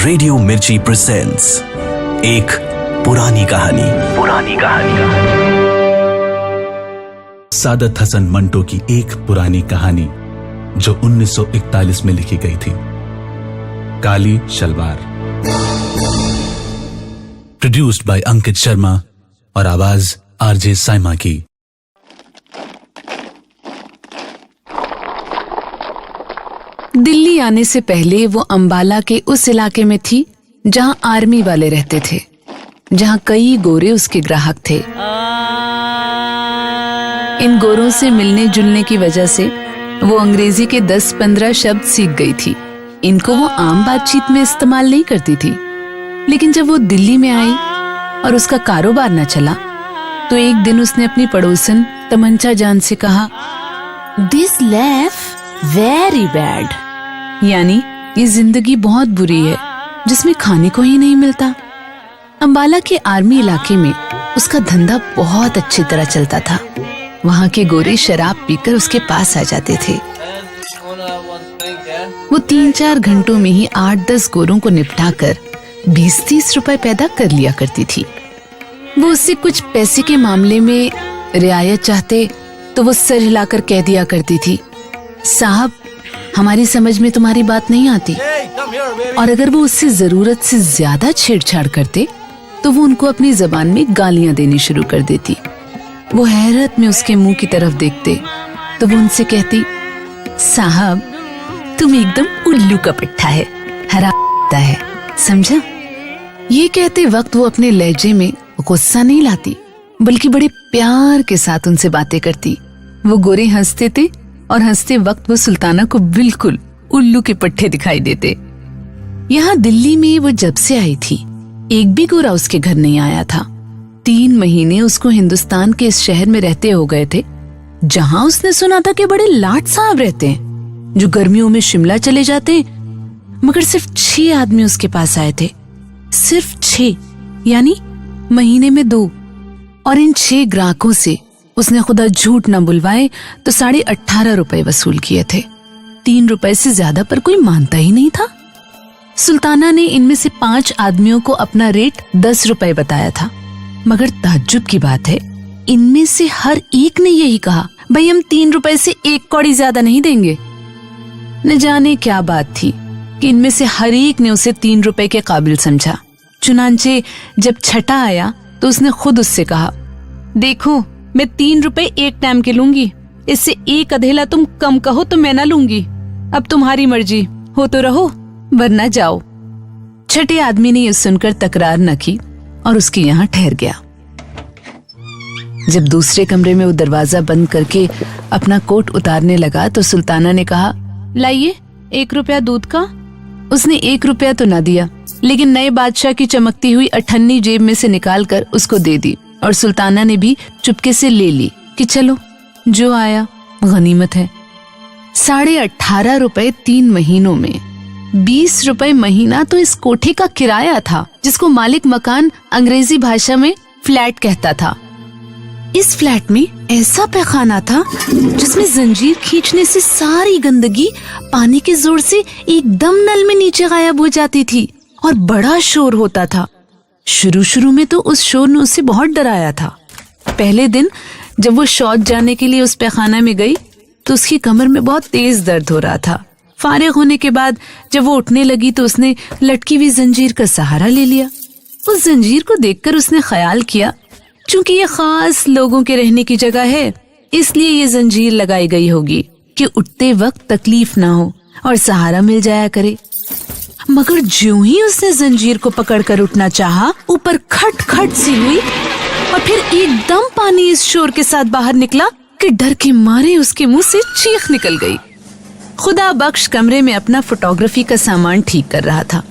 Radio मिर्ची presents एक पुरानी कहानी। सादत हसन मंटो की एक पुरानी कहानी जो 1941 में लिखी गई थी, काली शलवार। प्रोड्यूस्ड बाय अंकित शर्मा और आवाज आरजे साइमा की। दिल्ली आने से पहले वो अंबाला के उस इलाके में थी जहां आर्मी वाले रहते थे, जहां कई गोरे उसके ग्राहक थे। इन गोरों से मिलने जुलने की वजह से वो अंग्रेजी के 10-15 शब्द सीख गई थी। इनको वो आम बातचीत में इस्तेमाल नहीं करती थी, लेकिन जब वो दिल्ली में आई और उसका कारोबार न चला तो एक दिन उसने अपनी पड़ोसन तमंचा जान से कहा, दिस लाइफ वेरी बैड, यानी ये जिंदगी बहुत बुरी है जिसमें खाने को ही नहीं मिलता। अंबाला के आर्मी इलाके में उसका धंधा बहुत अच्छी तरह चलता था। वहाँ के गोरे शराब पीकर उसके पास आ जाते थे। वो 3-4 घंटों में ही 8-10 गोरों को निपटाकर 20-30 रुपए पैदा कर लिया करती थी। वो उससे कुछ पैसे के मामले में रियायत चाहते तो वो सर हिलाकर कह दिया करती थी, साहब हमारी समझ में तुम्हारी बात नहीं आती। और अगर वो उससे जरूरत से ज्यादा छेड़छाड़ करते तो वो उनको अपनी जबान में गालियां देनी शुरू कर देती। वो हैरत में उसके मुंह की तरफ देखते तो वो उनसे कहती, साहब तुम एकदम उल्लू का पिट्ठा है, हराम है, समझा। ये कहते वक्त वो अपने लहजे में गुस्सा नहीं लाती, बल्कि बड़े प्यार के साथ उनसे बातें करती। वो गोरे हंसते थे और हंसते वक्त वो सुल्ताना को बिल्कुल उल्लू के पट्टे दिखाई देते। यहाँ दिल्ली में वो जब से आई थी एक भी गोरा उसके घर नहीं आया था। 3 महीने उसको हिंदुस्तान के इस शहर में रहते हो गए थे, जहाँ उसने सुना था कि बड़े लाट साहब रहते हैं जो गर्मियों में शिमला चले जाते हैं। मगर सिर्फ 6 आदमी उसके पास आए थे, सिर्फ 6, यानी महीने में 2। और इन 6 ग्राहकों से उसने खुदा झूठ न बुलवाए तो 18.5 रुपए वसूल किए थे। 3 रुपए से ज्यादा पर कोई मानता ही नहीं था। सुल्ताना ने इनमें से 5 आदमियों को अपना रेट 10 रुपए बताया था, मगर ताज्जुब की बात है इनमें से हर एक ने यही कहा, भाई हम 3 रुपए से 1 कौड़ी ज्यादा नहीं देंगे। न जाने क्या बात थी कि इनमें से हर एक ने उसे 3 रुपए के काबिल समझा। चुनांचे जब छठा आया तो उसने खुद उससे कहा, देखो मैं 3 रुपए एक टाइम के लूंगी, इससे 1 अधेला तुम कम कहो तो मैं ना लूंगी। अब तुम्हारी मर्जी हो तो रहो वरना जाओ। छठे आदमी ने यह सुनकर तकरार न की और उसके यहाँ ठहर गया। जब दूसरे कमरे में वो दरवाजा बंद करके अपना कोट उतारने लगा तो सुल्ताना ने कहा, लाइए 1 रुपया दूध का। उसने 1 रुपया तो ना दिया, लेकिन नए बादशाह की चमकती हुई अठन्नी जेब में से निकाल कर उसको दे दी और सुल्ताना ने भी चुपके से ले ली कि चलो जो आया गनीमत है। 18.5 रुपए 3 महीनों में 20 रुपए महीना तो इस कोठे का किराया था, जिसको मालिक मकान अंग्रेजी भाषा में फ्लैट कहता था। इस फ्लैट में ऐसा पैखाना था जिसमें जंजीर खींचने से सारी गंदगी पानी के जोर से एकदम नल में नीचे गायब हो जाती थी और बड़ा शोर होता था। शुरू में तो उस शोर ने उसे बहुत डराया था। पहले दिन जब वो शौच जाने के लिए उस पैखाना में गई तो उसकी कमर में बहुत तेज दर्द हो रहा था। फारिग होने के बाद जब वो उठने लगी तो उसने लटकी हुई जंजीर का सहारा ले लिया। उस जंजीर को देखकर उसने ख्याल किया, चूंकि ये खास लोगों के रहने की जगह है, इसलिए ये जंजीर लगाई गई होगी कि उठते वक्त तकलीफ ना हो और सहारा मिल जाया करे। मगर ज्यों ही उसने जंजीर को पकड़कर उठना चाहा, ऊपर खट खट सी हुई और फिर एकदम पानी इस शोर के साथ बाहर निकला कि डर के मारे उसके मुंह से चीख निकल गई। खुदा बख्श कमरे में अपना फोटोग्राफी का सामान ठीक कर रहा था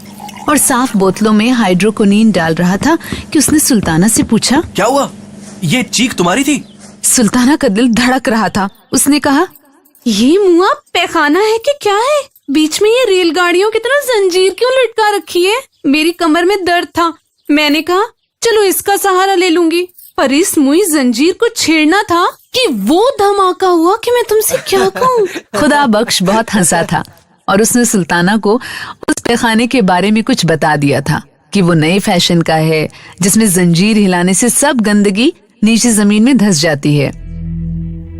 और साफ बोतलों में हाइड्रोक्विनोन डाल रहा था कि उसने सुल्ताना से पूछा, क्या हुआ, ये चीख तुम्हारी थी? सुल्ताना का दिल धड़क रहा था। उसने कहा, ये मुआ पैखाना है कि क्या है? बीच में ये रेलगाड़ियों की तरह जंजीर क्यों लटका रखी है? मेरी कमर में दर्द था, मैंने कहा चलो इसका सहारा ले लूंगी, पर इस मुई जंजीर को छेड़ना था कि वो धमाका हुआ कि मैं तुमसे क्या कहूँ। खुदा बख्श बहुत हंसा था और उसने सुल्ताना को उस तहखाने के बारे में कुछ बता दिया था कि वो नए फैशन का है, जिसमें जंजीर हिलाने से सब गंदगी नीचे जमीन में धंस जाती है।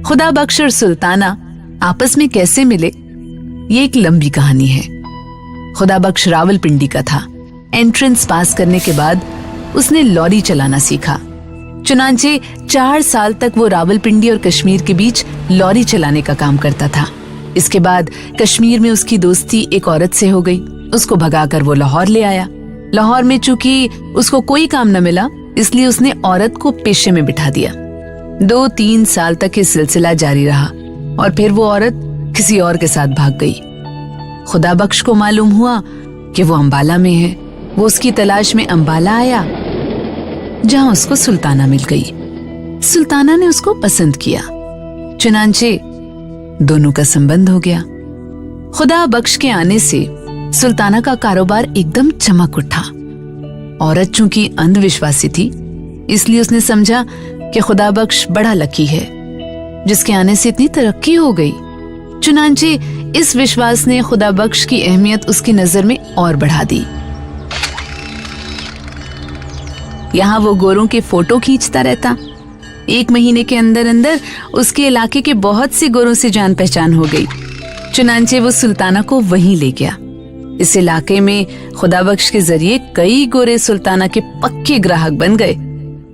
खुदा बख्श और सुल्ताना आपस में कैसे मिले, ये एक लंबी कहानी है। खुदा बख्श रावलपिंडी का था। एंट्रेंस पास करने के बाद उसने लॉरी चलाना सीखा। चुनांचे 4 साल तक वो रावलपिंडी और कश्मीर के बीच लॉरी चलाने का काम करता था। इसके बाद कश्मीर में उसकी दोस्ती एक औरत से हो गई। उसको भगाकर वो लाहौर ले आया। लाहौर में चूंकि उसको कोई काम न मिला, इसलिए उसने औरत को पेशे में बिठा दिया। 2-3 साल तक ये सिलसिला जारी रहा और फिर वो औरत किसी और के साथ भाग गई। खुदा बख्श को मालूम हुआ कि वो अंबाला में है। वो उसकी तलाश में अंबाला आया, जहां उसको सुल्ताना मिल गई। सुल्ताना ने उसको पसंद किया। चुनांचे दोनों का संबंध हो गया। खुदा बख्श के आने से सुल्ताना का कारोबार एकदम चमक उठा। औरत चूंकि अंधविश्वासी थी, इसलिए उसने समझा कि खुदा बख्श बड़ा लकी है, जिसके आने से इतनी तरक्की हो गई। चुनांचे इस विश्वास ने खुदा बख्श की अहमियत उसकी नजर में और बढ़ा दी। यहाँ वो गोरों के फोटो खींचता रहता। 1 महीने के अंदर अंदर उसके इलाके के बहुत से गोरों से जान पहचान हो गई। चुनांचे वो सुल्ताना को वहीं ले गया। इस इलाके में खुदा बख्श के जरिए कई गोरे सुल्ताना के पक्के ग्राहक बन गए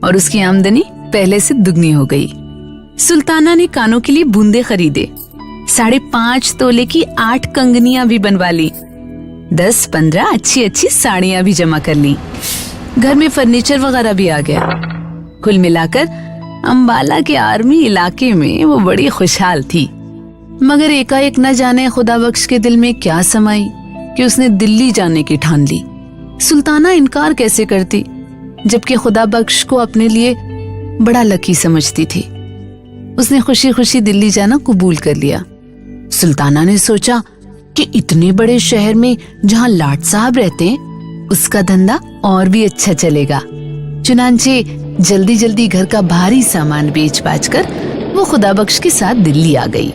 और उसकी आमदनी पहले से दुगनी हो गई। सुल्ताना ने कानों के लिए बूंदे खरीदे। 5.5 तोले की 8 कंगनियां भी बनवा ली। 10-15 अच्छी साड़ियां भी जमा कर ली। घर में फर्नीचर वगैरह भी आ गया। कुल मिलाकर अंबाला के आर्मी इलाके में वो बड़ी खुशहाल थी। मगर एकाएक न जाने खुदा बख्श के दिल में क्या समाई कि उसने दिल्ली जाने की ठान ली। सुल्ताना इनकार कैसे करती, जबकि खुदा बख्श को अपने लिए बड़ा लकी समझती थी। उसने खुशी खुशी दिल्ली जाना कबूल कर लिया। सुल्ताना ने सोचा कि इतने बड़े शहर में जहां लाट साहब रहते हैं, उसका धंधा और भी अच्छा चलेगा। चुनांचे जल्दी जल्दी घर का भारी सामान बेच बाच कर वो खुदा बख्श के साथ दिल्ली आ गई।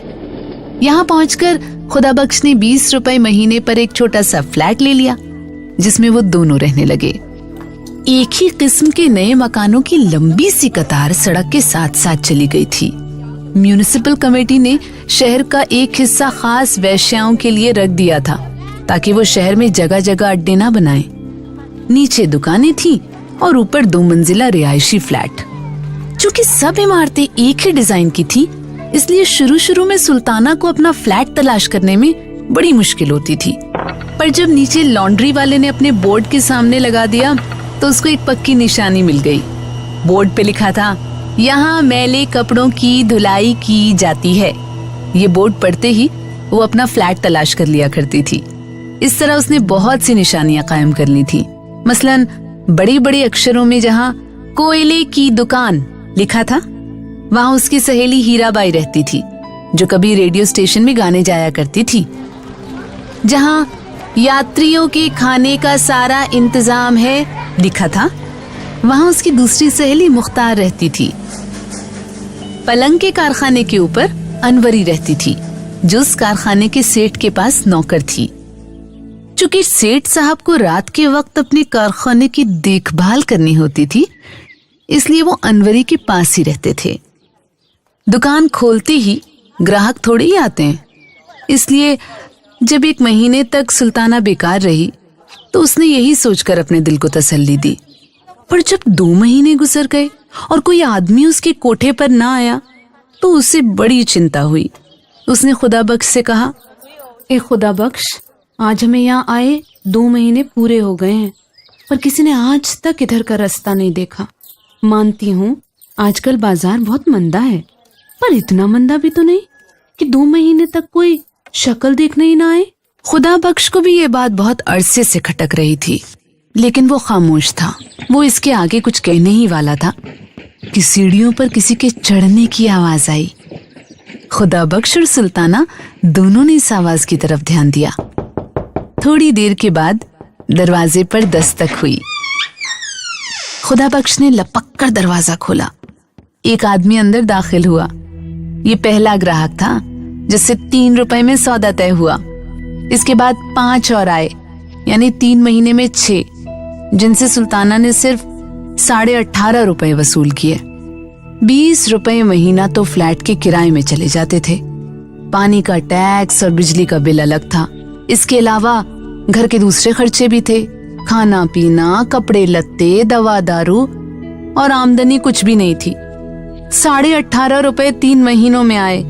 यहाँ पहुंचकर खुदा बख्श ने 20 रुपए महीने पर एक छोटा सा फ्लैट ले लिया, जिसमें वो दोनों रहने लगे। एक ही किस्म के नए मकानों की लंबी सी कतार सड़क के साथ साथ चली गई थी। म्यूनिसिपल कमेटी ने शहर का एक हिस्सा खास वैश्याओं के लिए रख दिया था, ताकि वो शहर में जगह जगह अड्डे ना बनाएं। नीचे दुकानें थी और ऊपर 2 मंजिला रिहायशी फ्लैट। चूंकि सब इमारतें एक ही डिजाइन की थी, इसलिए शुरू में सुल्ताना को अपना फ्लैट तलाश करने में बड़ी मुश्किल होती थी। पर जब नीचे लॉन्ड्री वाले ने अपने बोर्ड के सामने लगा दिया, तो उसको एक पक्की निशानी मिल गई। बोर्ड पे लिखा था, यहाँ मैले कपड़ों की धुलाई की जाती है। ये बोर्ड पढ़ते ही वो अपना फ्लैट तलाश कर लिया करती थी। इस तरह उसने बहुत सी निशानियां कायम कर ली थी। मसलन बड़ी बड़ी अक्षरों में जहाँ कोयले की दुकान लिखा था, वहाँ उसकी सहेली हीराबाई रहती थी, जो कभी रेडियो स्टेशन में गाने जाया करती थी। जहाँ यात्रियों के खाने का सारा इंतजाम है लिखा था, वहाँ उसकी दूसरी सहेली मुख्तार रहती थी। पलंग के कारखाने के ऊपर अनवरी रहती थी, जो उस कारखाने के सेठ के पास नौकर थी। चूंकि सेठ साहब को रात के वक्त अपने कारखाने की देखभाल करनी होती थी, इसलिए वो अनवरी के पास ही रहते थे। दुकान खोलते ही ग्राहक थोड़े ही आते हैं, इसलिए जब 1 महीने तक सुल्ताना बेकार रही, तो उसने यही सोचकर अपने दिल को तसल्ली दी। पर जब 2 महीने गुजर गए और कोई आदमी उसके कोठे पर ना आया, तो उसे बड़ी चिंता हुई। उसने खुदा बख्श से कहा, ए खुदा बख्श, आज हमें यहाँ आए 2 महीने पूरे हो गए हैं, पर किसी ने आज तक इधर का रास्ता नहीं देखा। मानती हूँ आजकल बाजार बहुत मंदा है, पर इतना मंदा भी तो नहीं कि 2 महीने तक कोई शक्ल देखने ही ना आए। खुदा बख्श को भी ये बात बहुत अरसे से खटक रही थी, लेकिन वो खामोश था। वो इसके आगे कुछ कहने ही वाला था कि सीढ़ियों पर किसी के चढ़ने की आवाज आई। खुदा बख्श और सुल्ताना दोनों ने इस आवाज की तरफ ध्यान दिया। थोड़ी देर के बाद दरवाजे पर दस्तक हुई। खुदा बख्श ने लपक कर दरवाजा खोला। एक आदमी अंदर दाखिल हुआ। ये पहला ग्राहक था जिससे 3 रुपए में सौदा तय हुआ। इसके बाद 5 और आए, यानी 3 महीने में 6, जिनसे सुल्ताना ने सिर्फ 18.5 रुपए वसूल किए। 20 रुपए महीना तो फ्लैट के किराए में चले जाते थे। पानी का टैक्स और बिजली का बिल अलग था। इसके अलावा घर के दूसरे खर्चे भी थे, खाना पीना, कपड़े लत्ते, दवा दारू, और आमदनी कुछ भी नहीं थी। 18.5 रुपए 3 महीनों में आए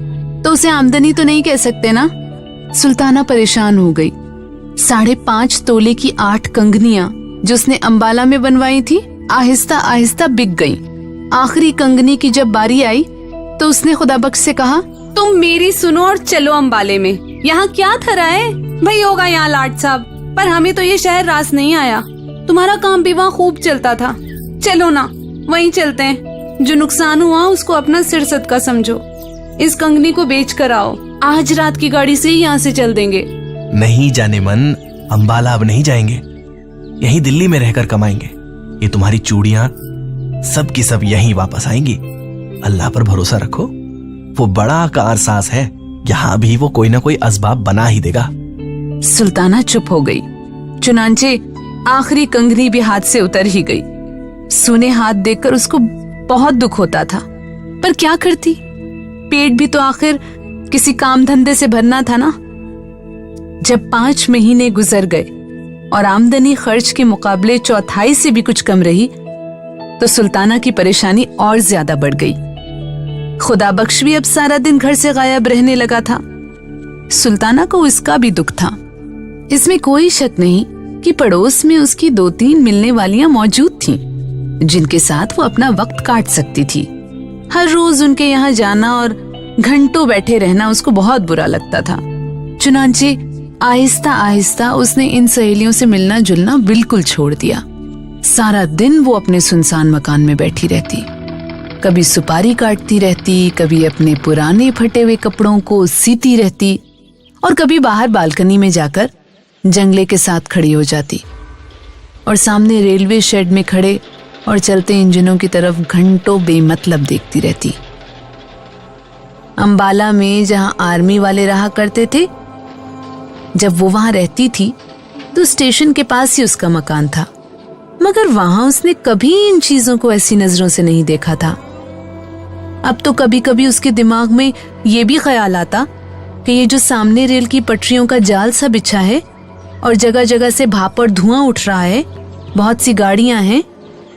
तो उसे आमदनी तो नहीं कह सकते ना। सुल्ताना परेशान हो गई। 5.5 तोले की 8 कंगनियां जो उसने अंबाला में बनवाई थी आहिस्ता आहिस्ता बिक गईं। आखिरी कंगनी की जब बारी आई तो उसने खुदाबख्श से कहा, तुम मेरी सुनो और चलो अंबाले में। यहाँ क्या थरा है भाई, होगा यहाँ लाट साहब, पर हमें तो ये शहर रास नहीं आया। तुम्हारा काम भी वहाँ खूब चलता था, चलो ना वहीं चलते हैं। जो नुकसान हुआ उसको अपना सिर सदका समझो। इस कंगनी को बेच कर आओ, आज रात की गाड़ी से ही यहाँ से चल देंगे। नहीं जाने मन, अंबाला अब नहीं जाएंगे, यहीं दिल्ली में रहकर कमाएंगे। ये तुम्हारी चूड़ियां सब की सब यहीं वापस आएंगी। अल्लाह पर भरोसा रखो, वो बड़ा कारसाज है, यहाँ भी वो कोई ना कोई असबाब बना ही देगा। सुल्ताना चुप हो गई। चुनांचे आखिरी कंगनी भी हाथ से उतर ही गई। सूने हाथ देखकर उसको बहुत दुख होता था, पर क्या करती, पेट भी तो आखिर किसी काम धंधे से भरना था ना। जब 5 महीने गुजर गए और आमदनी खर्च के मुकाबले 1/4 से भी कुछ कम रही तो सुल्ताना की परेशानी और ज्यादा बढ़ गई। खुदाबख्श भी अब सारा दिन घर से गायब रहने लगा था। सुल्ताना को इसका भी दुख था। इसमें कोई शक नहीं कि पड़ोस में उसकी 2-3 मिलने वालियां मौजूद थीं, जिनके साथ वो अपना वक्त काट सकती थी। हर रोज उनके यहाँ जाना और घंटों बैठे रहना उसको बहुत बुरा लगता था। चुनांचे आहिस्ता आहिस्ता उसने इन सहेलियों से मिलना जुलना बिल्कुल छोड़ दिया। सारा दिन वो अपने सुनसान मकान में बैठी रहती, कभी सुपारी काटती रहती, कभी अपने पुराने फटे हुए कपड़ों को सीती रहती, और कभी बाहर बालकनी में जाकर जंगले के साथ खड़ी हो जाती और सामने रेलवे शेड में खड़े और चलते इंजनों की तरफ घंटों बेमतलब देखती रहती। अंबाला में जहां आर्मी वाले रहा करते थे, जब वो वहां रहती थी तो स्टेशन के पास ही उसका मकान था, मगर वहां उसने कभी इन चीजों को ऐसी नजरों से नहीं देखा था। अब तो कभी कभी उसके दिमाग में ये भी ख्याल आता कि ये जो सामने रेल की पटरियों का जाल सा बिछा है और जगह जगह से भाप और धुआं उठ रहा है, बहुत सी गाड़ियां हैं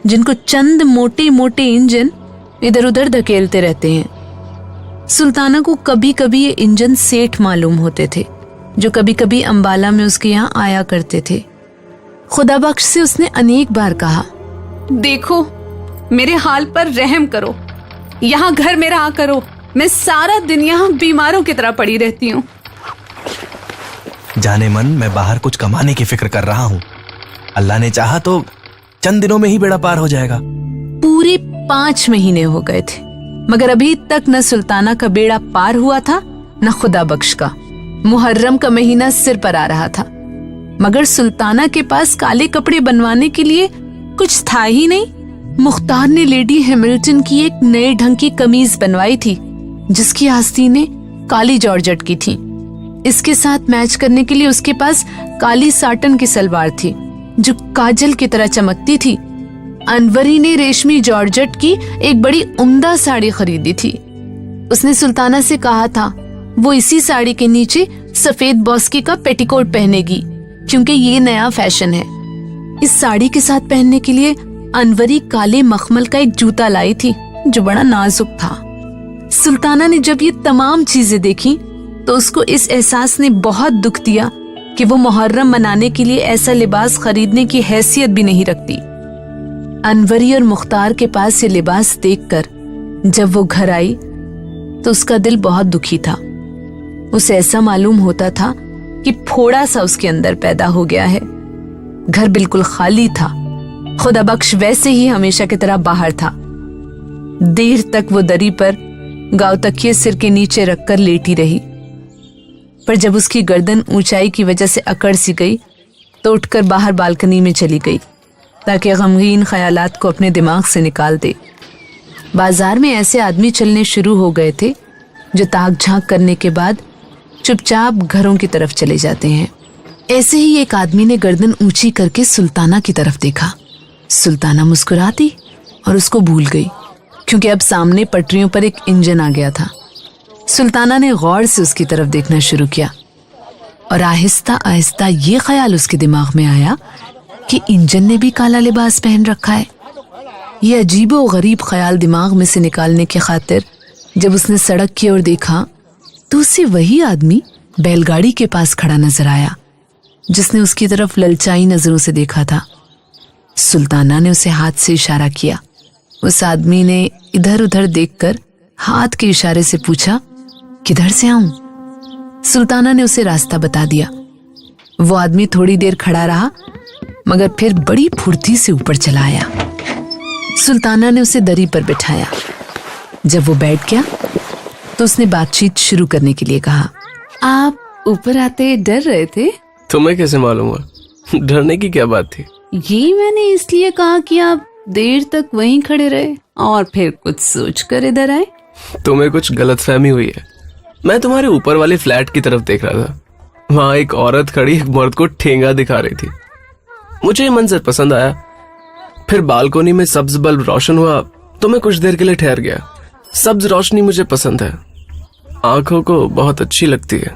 जिनको चंद मोटे मोटे इंजन इधर उधर धकेलते रहते हैं। सुल्ताना को कभी कभी ये इंजन सेठ मालूम होते थे, जो कभी कभी अंबाला में उसके यहाँ आया करते थे। खुदाबख्श से उसने अनेक बार कहा, देखो मेरे हाल पर रहम करो, यहाँ घर में रहा करो, मैं सारा दिन यहाँ बीमारों की तरह पड़ी रहती हूँ। जाने मन, मैं बाहर कुछ कमाने की फिक्र कर रहा हूँ। अल्लाह ने चाहा तो चंद दिनों में ही बेड़ा पार हो जाएगा। पूरे 5 महीने हो गए थे, मगर अभी तक न सुल्ताना का बेड़ा पार हुआ था न खुदाबख्श का। मुहर्रम का महीना सिर पर आ रहा था, मगर सुल्ताना के पास काले कपड़े बनवाने के लिए कुछ था ही नहीं। मुख्तार ने लेडी हैमिल्टन की एक नए ढंग की कमीज बनवाई थी, जिसकी आस्तीनें काली जॉर्जेट की थी। इसके साथ मैच करने के लिए उसके पास काली साटन की सलवार थी, जो काजल की तरह चमकती थी। अनवरी ने रेशमी जॉर्जेट की एक बड़ी उम्दा साड़ी खरीदी थी। उसने सुल्ताना से कहा था वो इसी साड़ी के नीचे सफेद बॉस्की का पेटीकोट पहनेगी, क्योंकि ये नया फैशन है। इस साड़ी के साथ पहनने के लिए अनवरी काले मखमल का एक जूता लाई थी, जो बड़ा नाजुक था। सुल्ताना ने जब ये तमाम चीजें देखी तो उसको इस एहसास ने बहुत दुख दिया कि वो मुहर्रम मनाने के लिए ऐसा लिबास खरीदने की हैसियत भी नहीं रखती। अनवरी और मुख्तार के पास ये लिबास देखकर जब वो घर आई तो उसका दिल बहुत दुखी था। उसे ऐसा मालूम होता था कि फोड़ा सा उसके अंदर पैदा हो गया है। घर बिल्कुल खाली था। खुदाबख्श वैसे ही हमेशा की तरह बाहर था। देर तक वो दरी पर गाँव तकिए सिर के नीचे रखकर लेटी रही, पर जब उसकी गर्दन ऊंचाई की वजह से अकड़ सी गई तो उठकर बाहर बालकनी में चली गई, ताकि गमगीन ख्यालात को अपने दिमाग से निकाल दे। बाजार में ऐसे आदमी चलने शुरू हो गए थे जो ताक झांक करने के बाद चुपचाप घरों की तरफ चले जाते हैं। ऐसे ही एक आदमी ने गर्दन ऊंची करके सुल्ताना की तरफ देखा। सुल्ताना मुस्कुरा दी और उसको भूल गई, क्योंकि अब सामने पटरियों पर एक इंजन आ गया था। सुल्ताना ने गौर से उसकी तरफ देखना शुरू किया और आहिस्ता आहिस्ता ये ख्याल उसके दिमाग में आया कि इंजन ने भी काला लिबास पहन रखा है। ये अजीबो गरीब ख्याल दिमाग में से निकालने की खातिर जब उसने सड़क की ओर देखा तो उसे वही आदमी बैलगाड़ी के पास खड़ा नजर आया जिसने उसकी तरफ ललचाई नजरों से देखा था। सुल्ताना ने उसे हाथ से इशारा किया। उस आदमी ने इधर उधर देखकर हाथ के इशारे से पूछा, किधर से आऊं? सुल्ताना ने उसे रास्ता बता दिया। वो आदमी थोड़ी देर खड़ा रहा मगर फिर बड़ी फुर्ती से ऊपर चला आया। सुल्ताना ने उसे दरी पर बिठाया। जब वो बैठ गया तो उसने बातचीत शुरू करने के लिए कहा, आप ऊपर आते डर रहे थे? तुम्हें कैसे मालूम हुआ? डरने की क्या बात थी? ये मैंने इसलिए कहा कि आप देर तक वहीं खड़े रहे और फिर कुछ सोचकर इधर आए। तुम्हें कुछ गलतफहमी हुई है। मैं तुम्हारे ऊपर वाले फ्लैट की तरफ देख रहा था। वहां एक औरत खड़ी एक मर्द को ठेंगा दिखा रही थी। मुझे ये मंजर पसंद आया। फिर बालकोनी में सब्ज बल्ब रोशन हुआ तो मैं कुछ देर के लिए ठहर गया। सब्ज रोशनी मुझे पसंद है, आंखों को बहुत अच्छी लगती है।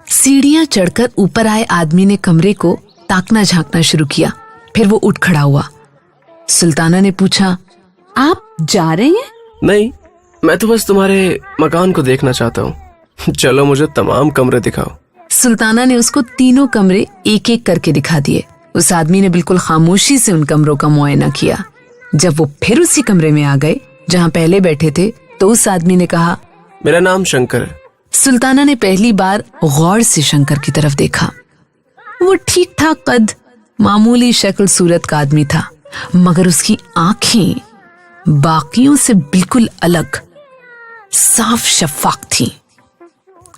सीढ़ियां चढ़कर ऊपर आए आदमी ने कमरे को ताकना झांकना शुरू किया। फिर वो उठ खड़ा हुआ। सुल्ताना ने पूछा, आप जा रहे हैं? नहीं, मैं तो बस तुम्हारे मकान को देखना चाहता हूँ। चलो मुझे तमाम कमरे दिखाओ। सुल्ताना ने उसको तीनों कमरे एक एक करके दिखा दिए। उस आदमी ने बिल्कुल खामोशी से उन कमरों का मुआयना किया। जब वो फिर उसी कमरे में आ गए जहां पहले बैठे थे तो उस आदमी ने कहा, मेरा नाम शंकर है। सुल्ताना ने पहली बार गौर से शंकर की तरफ देखा। वो ठीक ठाक कद, मामूली शक्ल सूरत का आदमी था, मगर उसकी आंखें बाकियों से बिल्कुल अलग, साफ शफाफ थीं।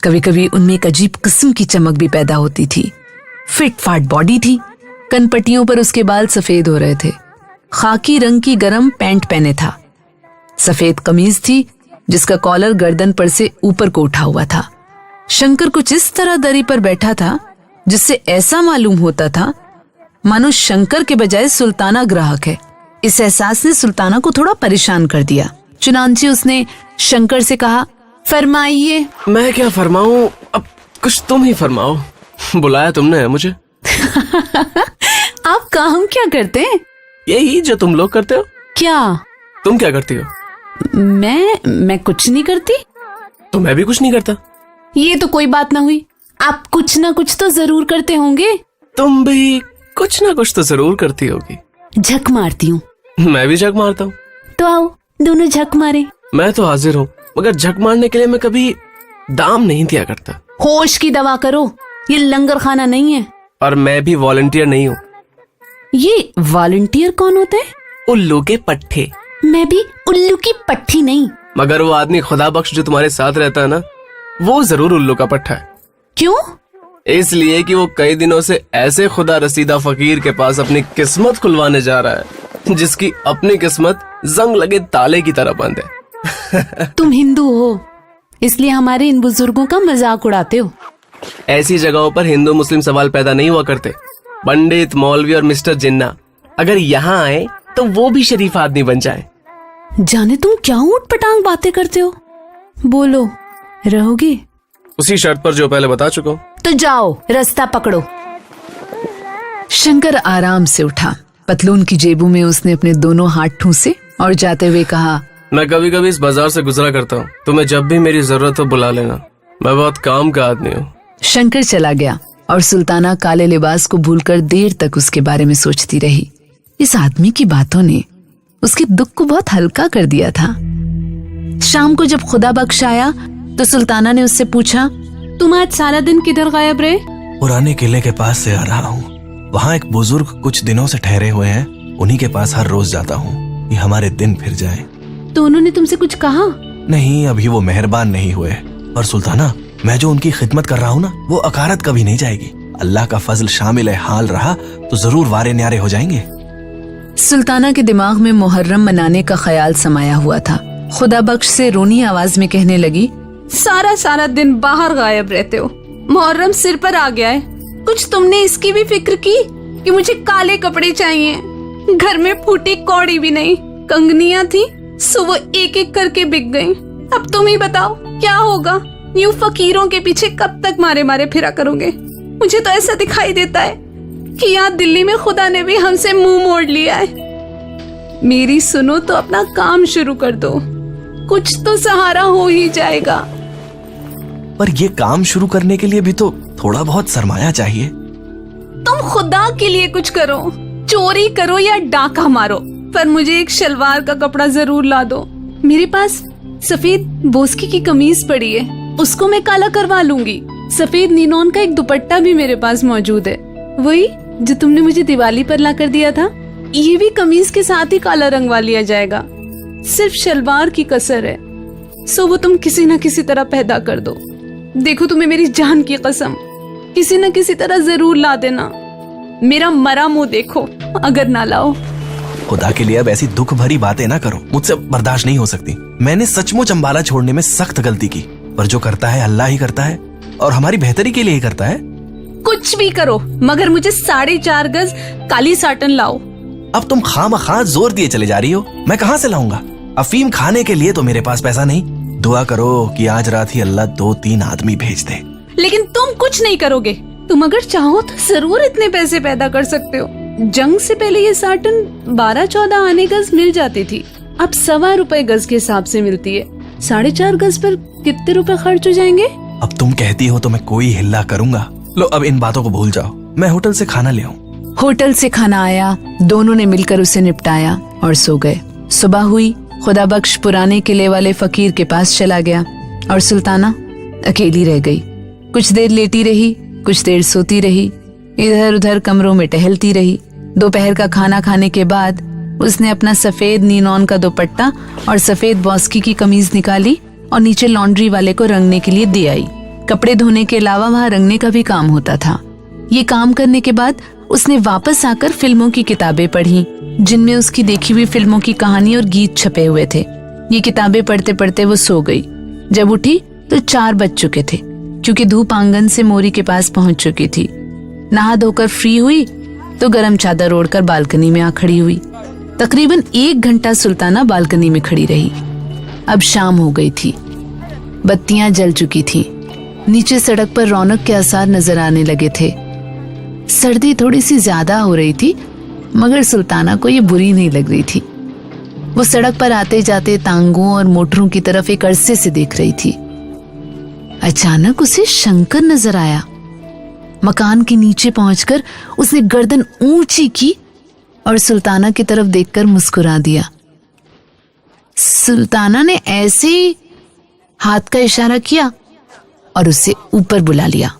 कभी कभी उनमें एक अजीब किस्म की चमक भी पैदा होती थी। फिट फाट बॉडी थी। कनपट्टियों पर उसके बाल सफेद हो रहे थे। खाकी रंग की गरम पैंट पहने था। सफेद कमीज थी जिसका कॉलर गर्दन पर से ऊपर को उठा हुआ था। शंकर कुछ इस तरह दरी पर बैठा था जिससे ऐसा मालूम होता था मानो शंकर के बजाय सुल्ताना ग्राहक है। इस एहसास ने सुल्ताना को थोड़ा परेशान कर दिया। चुनांचे उसने शंकर से कहा, फरमाइए। मैं क्या फरमाऊं, अब कुछ तुम ही फरमाओ। बुलाया तुमने मुझे। आप काम क्या करते हैं? यही जो तुम लोग करते हो। क्या? तुम क्या करती हो? मैं कुछ नहीं करती। तो मैं भी कुछ नहीं करता। ये तो कोई बात ना हुई। आप कुछ ना कुछ तो जरूर करते होंगे। तुम भी कुछ ना कुछ तो जरूर करती होगी। झक मारती हूँ। मैं भी झक मारता हूँ। तो आओ दोनों झक मारे। मैं तो हाजिर हूँ, मगर झक मारने के लिए मैं कभी दाम नहीं दिया करता। होश की दवा करो, ये लंगर खाना नहीं है। और मैं भी वॉलंटियर नहीं हूँ। ये वॉलंटियर कौन होते हैं? उल्लू के पट्टे। मैं भी उल्लू की पट्टी नहीं। मगर वो आदमी खुदा बख्श जो तुम्हारे साथ रहता है ना, वो जरूर उल्लू का पट्टा है। क्यों? इसलिए कि वो कई दिनों से ऐसे खुदा रसीदा फकीर के पास अपनी किस्मत खुलवाने जा रहा है जिसकी अपनी किस्मत जंग लगे ताले की तरह बंद है। तुम हिंदू हो इसलिए हमारे इन बुजुर्गों का मजाक उड़ाते हो। ऐसी जगहों पर हिंदू मुस्लिम सवाल पैदा नहीं हुआ करते। पंडित, मौलवी और मिस्टर जिन्ना अगर यहाँ आए तो वो भी शरीफ आदमी बन जाए। जाने तुम क्या ऊट पटांग बातें करते हो। बोलो, रहोगे? उसी शर्त पर जो पहले बता चुका हूँ। तो जाओ, रास्ता पकड़ो। शंकर आराम से उठा। पतलून की जेबों में उसने अपने दोनों हाथ ठूंसे और जाते हुए कहा, मैं कभी कभी इस बाजार से गुजरा करता हूँ। तुम्हें जब भी मेरी जरूरत हो बुला लेना। मैं बहुत काम का आदमी हूँ। शंकर चला गया और सुल्ताना काले लिबास को भूलकर देर तक उसके बारे में सोचती रही। इस आदमी की बातों ने उसके दुख को बहुत हल्का कर दिया था। शाम को जब खुदा बख्श आया तो सुल्ताना ने उससे पूछा, तुम आज सारा दिन किधर गायब रहे? पुराने किले के पास से आ रहा हूँ। वहाँ एक बुजुर्ग कुछ दिनों से ठहरे हुए हैं। उन्हीं के पास हर रोज जाता हूँ कि हमारे दिन फिर जाए। तो उन्होंने तुमसे कुछ कहा? नहीं, अभी वो मेहरबान नहीं हुए। और सुल्ताना, मैं जो उनकी खिदमत कर रहा हूँ ना, वो अकारत कभी नहीं जाएगी। अल्लाह का फजल शामिल हाल रहा तो जरूर वारे न्यारे हो जाएंगे। सुल्ताना के दिमाग में मुहर्रम मनाने का ख्याल समाया हुआ था। खुदा बख्श से रोनी आवाज में कहने लगी, सारा सारा दिन बाहर गायब रहते हो। मुहर्रम सिर पर आ गया है, कुछ तुमने इसकी भी फिक्र की कि मुझे काले कपड़े चाहिए? घर में फूटी कौड़ी भी नहीं, कंगनियां थी सो वो एक एक करके बिक गईं। अब तुम ही बताओ क्या होगा? यूं फकीरों के पीछे कब तक मारे मारे फिरा करोगे? मुझे तो ऐसा दिखाई देता है कि यहाँ दिल्ली में खुदा ने भी हमसे मुंह मोड़ लिया है। मेरी सुनो तो अपना काम शुरू कर दो, कुछ तो सहारा हो ही जाएगा। पर ये काम शुरू करने के लिए भी तो थोड़ा बहुत सरमाया चाहिए। तुम खुदा के लिए कुछ करो, चोरी करो या डाका मारो, पर मुझे एक शलवार का कपड़ा जरूर ला दो। मेरे पास सफेद बोस्की की कमीज पड़ी है, उसको मैं काला करवा लूंगी। सफेद निनॉन का एक दुपट्टा भी मेरे पास मौजूद है, वही जो तुमने मुझे दिवाली पर ला कर दिया था। ये भी कमीज के साथ ही काला रंगवा लिया जाएगा, सिर्फ शलवार की कसर है, सो वो तुम किसी न किसी तरह पैदा कर दो। देखो तुम्हें मेरी जान की कसम, किसी न किसी तरह जरूर ला देना। मेरा मरा मुंह देखो अगर ना लाओ। खुदा के लिए अब ऐसी दुख भरी बातें ना करो, मुझसे बर्दाश्त नहीं हो सकती। मैंने सचमुच अंबाला छोड़ने में सख्त गलती की, पर जो करता है अल्लाह ही करता है और हमारी बेहतरी के लिए ही करता है। कुछ भी करो मगर मुझे 4.5 गज काली साटन लाओ। अब तुम खामखा जोर दिए चले जा रही हो, मैं कहाँ से लाऊंगा? अफीम खाने के लिए तो मेरे पास पैसा नहीं। दुआ करो कि आज रात ही अल्लाह 2-3 आदमी भेज दे। लेकिन तुम कुछ नहीं करोगे। तुम अगर चाहो तो जरूर इतने पैसे पैदा कर सकते हो। जंग से पहले ये साटन 12-14 आने गज मिल जाती थी, अब 1.25 रुपए गज के हिसाब से मिलती है। 4.5 गज पर कितने रुपए खर्च हो जाएंगे? अब तुम कहती हो तो मैं कोई हिल्ला करूंगा। लो अब इन बातों को भूल जाओ, मैं होटल से खाना ले आऊं। होटल से खाना आया, दोनों ने मिलकर उसे निपटाया और सो गए। सुबह हुई, खुदा बख्श पुराने किले वाले फकीर के पास चला गया और सुल्ताना अकेली रह गई। कुछ देर लेटी रही, कुछ देर सोती रही, इधर उधर कमरों में टहलती रही। दोपहर का खाना खाने के बाद उसने अपना सफेद नीनॉन का दुपट्टा और सफेद बॉस्की की कमीज निकाली और नीचे लॉन्ड्री वाले को रंगने के लिए दे आई। कपड़े धोने के अलावा वहाँ रंगने का भी काम होता था। ये काम करने के बाद उसने वापस आकर फिल्मों की किताबें पढ़ी, जिनमें उसकी देखी हुई फिल्मों की कहानी और गीत छपे हुए थे। ये किताबें पढ़ते पढ़ते वो सो गई। जब उठी तो 4 बज चुके थे, क्योंकि धूप आंगन से मोरी के पास पहुंच चुकी थी। नहा धोकर फ्री हुई तो गरम चादर ओढ़कर बालकनी में आ खड़ी हुई। तकरीबन 1 घंटा सुल्ताना बालकनी में खड़ी रही। अब शाम हो गई थी, बत्तियां जल चुकी थी, नीचे सड़क पर रौनक के आसार नजर आने लगे थे। सर्दी थोड़ी सी ज्यादा हो रही थी, मगर सुल्ताना को ये बुरी नहीं लग रही थी। वो सड़क पर आते जाते तांगों और मोटरों की तरफ एक अरसे से देख रही थी। अचानक उसे शंकर नजर आया। मकान के नीचे पहुंचकर उसने गर्दन ऊंची की और सुल्ताना की तरफ देखकर मुस्कुरा दिया। सुल्ताना ने ऐसे ही हाथ का इशारा किया और उसे ऊपर बुला लिया।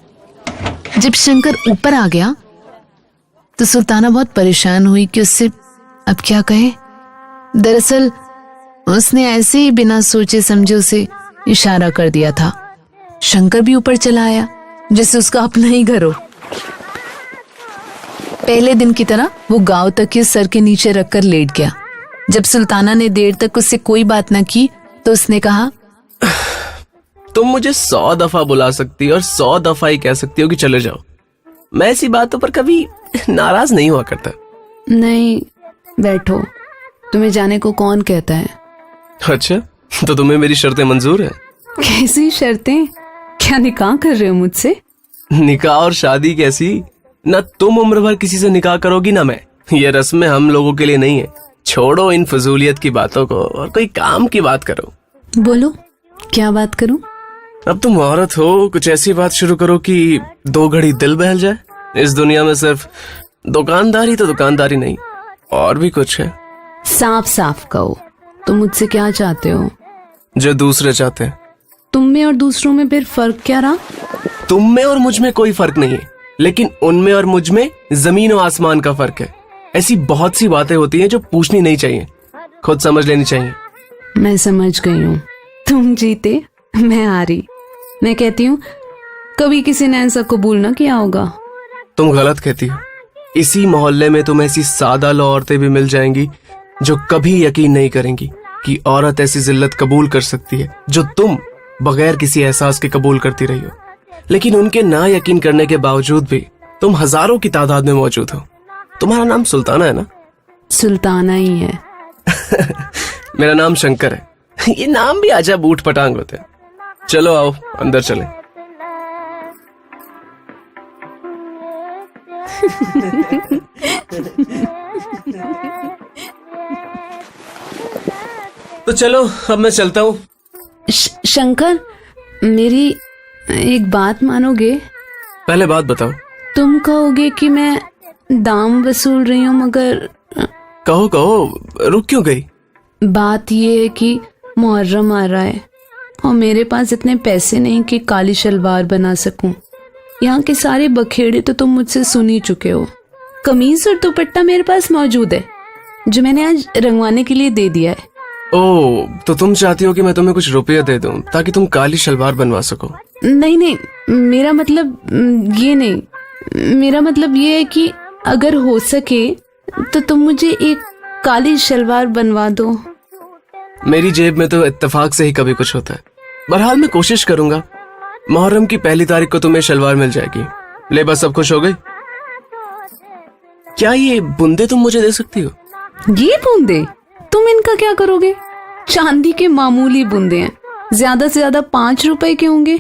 जब शंकर ऊपर आ गया तो सुल्ताना बहुत परेशान हुई कि उससे अब क्या कहे। दरअसल उसने ऐसे ही बिना सोचे समझे उसे इशारा कर दिया था। शंकर भी ऊपर चला आया जैसे उसका अपना ही घर हो। पहले दिन की तरह वो गांव तक के सर के नीचे रखकर लेट गया। जब सुल्ताना ने देर तक उससे कोई बात न की तो उसने कहा, तुम मुझे 100 दफा बुला सकती हो और 100 दफा ही कह सकती हो कि चले जाओ। मैं ऐसी बातों पर कभी नाराज नहीं हुआ करता। नहीं, बैठो, तुम्हें जाने को कौन कहता है? अच्छा, तो तुम्हें मेरी शर्तें मंजूर है? कैसी शर्तें? क्या निकाह कर रहे हो मुझसे? निकाह और शादी कैसी? ना तुम उम्र भर किसी से निकाह करोगी ना मैं। ये रस्में हम लोगों के लिए नहीं है। छोड़ो इन फजूलियत की बातों को और कोई काम की बात करो। बोलो, क्या बात करूं? अब तुम औरत हो, कुछ ऐसी बात शुरू करो कि 2 घड़ी दिल बहल जाए। इस दुनिया में सिर्फ दुकानदारी तो दुकानदारी नहीं, और भी कुछ है। साफ साफ कहो, तुम मुझसे क्या चाहते हो? जो दूसरे चाहते हैं। तुम में और दूसरों में फिर फर्क क्या रहा? तुम में और मुझ में कोई फर्क नहीं है, लेकिन उनमें और मुझ में जमीन और आसमान का फर्क है। ऐसी बहुत सी बातें होती हैं जो पूछनी नहीं चाहिए, खुद समझ लेनी चाहिए। मैं समझ गई हूँ। तुम जीते, मैं हारी। मैं कहती हूँ कभी किसी ने ऐसा कबूल ना किया होगा। तुम गलत कहती हो। इसी मोहल्ले में तुम ऐसी सादा लो औरतें भी मिल जाएंगी जो कभी यकीन नहीं करेंगी कि औरत ऐसी जिल्लत कबूल कर सकती है जो तुम बगैर किसी एहसास के कबूल करती रही हो, लेकिन उनके ना यकीन करने के बावजूद भी तुम हजारों की तादाद में मौजूद हो। तुम्हारा नाम सुल्ताना है ना? सुल्ताना ही है। मेरा नाम शंकर है। ये नाम भी अजब ऊट पटांग होते हैं। चलो आओ अंदर चलें। तो चलो अब मैं चलता हूँ। शंकर, मेरी एक बात मानोगे? पहले बात बताओ। तुम कहोगे कि मैं दाम वसूल रही हूँ, मगर कहो कहो, रुक क्यों गई? बात ये है कि मुहर्रम आ रहा है और मेरे पास इतने पैसे नहीं कि काली शलवार बना सकूं। यहाँ के सारे बखेड़े तो तुम मुझसे सुन ही चुके हो। कमीज और दुपट्टा मेरे पास मौजूद है जो मैंने आज रंगवाने के लिए दे दिया है। ओ, तो तुम चाहती हो कि मैं तुम्हें कुछ रुपया दे दूं ताकि तुम काली शलवार बनवा सको? नहीं नहीं, मेरा मतलब ये नहीं। मेरा मतलब ये है कि अगर हो सके तो तुम मुझे एक काली शलवार बनवा दो। मेरी जेब में तो इत्तेफाक से ही कभी कुछ होता है। बहरहाल मैं कोशिश करूंगा। मुहर्रम की 1 तारीख को तुम्हें शलवार मिल जाएगी। ले बस, सब खुश हो गई? क्या ये बूंदे तुम मुझे दे सकती हो? ये बूंदे? तुम इनका क्या करोगे? चांदी के मामूली बूंदे हैं, ज्यादा से ज्यादा 5 रुपए के होंगे।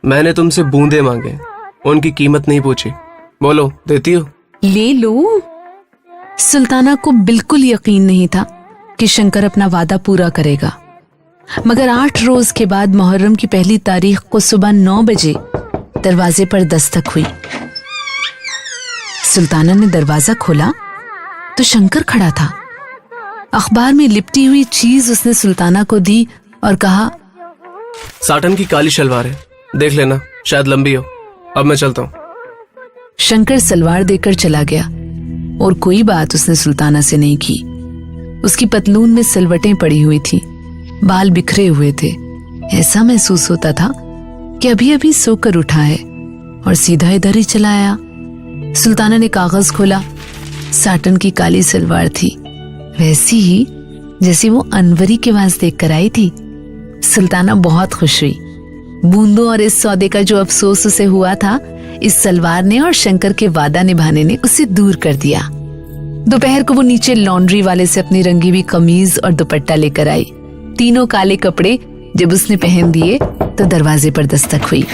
मैंने तुमसे बूंदे मांगे, उनकी कीमत नहीं पूछी। बोलो, देती हो? ले लो। सुल्ताना को बिल्कुल यकीन नहीं था कि शंकर अपना वादा पूरा करेगा, मगर 8 रोज के बाद मुहर्रम की 1 तारीख को सुबह 9 बजे दरवाजे पर दस्तक हुई। सुल्ताना ने दरवाजा खोला तो शंकर खड़ा था। अखबार में लिपटी हुई चीज उसने सुल्ताना को दी और कहा, साटन की काली शलवार है, देख लेना, शायद लंबी हो। अब मैं चलता हूँ। शंकर सलवार देकर चला गया और कोई बात उसने सुल्ताना से नहीं की। उसकी पतलून में सिलवटें पड़ी हुई थी, बाल बिखरे हुए थे। ऐसा महसूस होता था कि अभी अभी सोकर उठा है और सीधा इधर ही चला आया। सुल्ताना ने कागज खोला। साटन की काली सलवार थी, वैसी ही जैसी वो अनवरी के पास देख कर आई थी। सुल्ताना बहुत खुश हुई। बूंदों और इस सौदे का जो अफसोस उसे हुआ था, इस सलवार ने और शंकर के वादा निभाने ने उसे दूर कर दिया। दोपहर को वो नीचे लॉन्ड्री वाले से अपनी रंगी हुई कमीज और दुपट्टा लेकर आई। तीनों काले कपड़े जब उसने पहन दिए तो दरवाजे पर दस्तक हुई।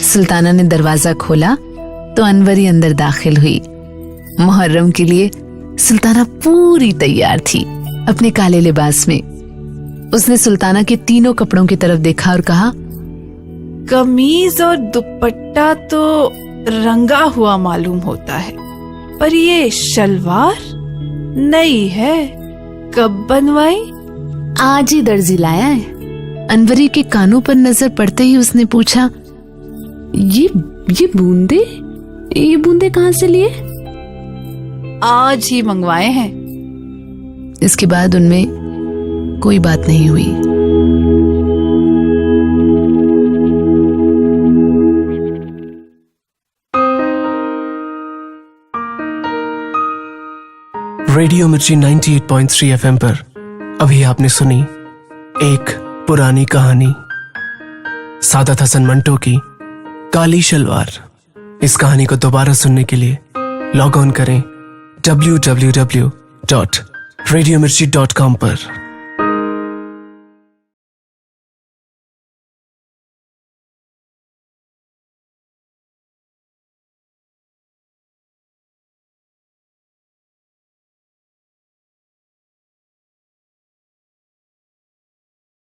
सुल्ताना ने दरवाजा खोला तो अनवरी अंदर दाखिल हुई। मुहर्रम के लिए सुल्ताना पूरी तैयार थी अपने काले लिबास में। उसने सुल्ताना के तीनों कपड़ों की तरफ देखा और कहा, कमीज और दुपट्टा तो रंगा हुआ मालूम होता है, पर ये शलवार नई है, कब बनवाई? आज ही दर्जी लाया है। अनवरी के कानों पर नजर पड़ते ही उसने पूछा, ये बूंदे कहाँ से लिए? आज ही मंगवाए हैं। इसके बाद उनमें कोई बात नहीं हुई। रेडियो मिर्ची 98.3 FM पर अभी आपने सुनी एक पुरानी कहानी, सादत हसन मंटो की काली शलवार। इस कहानी को दोबारा सुनने के लिए लॉग ऑन करें www.radiomirchi.com पर।